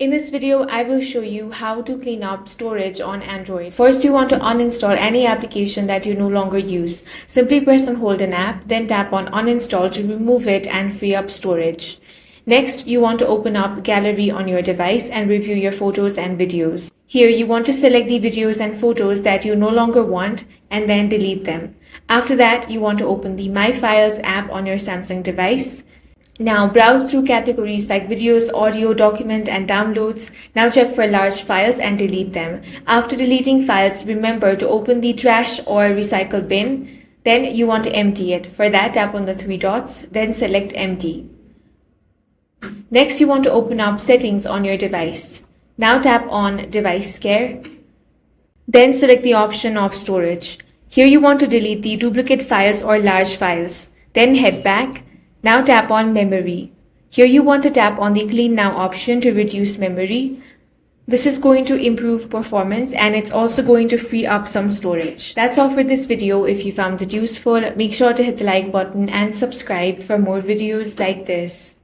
In this video, I will show you how to clean up storage on Android. First, you want to uninstall any application that you no longer use. Simply press and hold an app, then tap on uninstall to remove it and free up storage. Next, you want to open up Gallery on your device and review your photos and videos. Here, you want to select the videos and photos that you no longer want and then delete them. After that, you want to open the My Files app on your Samsung device. Now browse through categories like videos, audio, document, and downloads. Now check for large files and delete them. After deleting files, remember to open the trash or recycle bin. Then you want to empty it. For that, tap on the three dots, then select empty. Next, you want to open up settings on your device. Now tap on device care. Then select the option of storage. Here you want to delete the duplicate files or large files. Then head back. Now tap on memory. Here you want to tap on the clean now option to reduce memory. This is going to improve performance and it's also going to free up some storage. That's all for this video. If you found it useful, make sure to hit the like button and subscribe for more videos like this.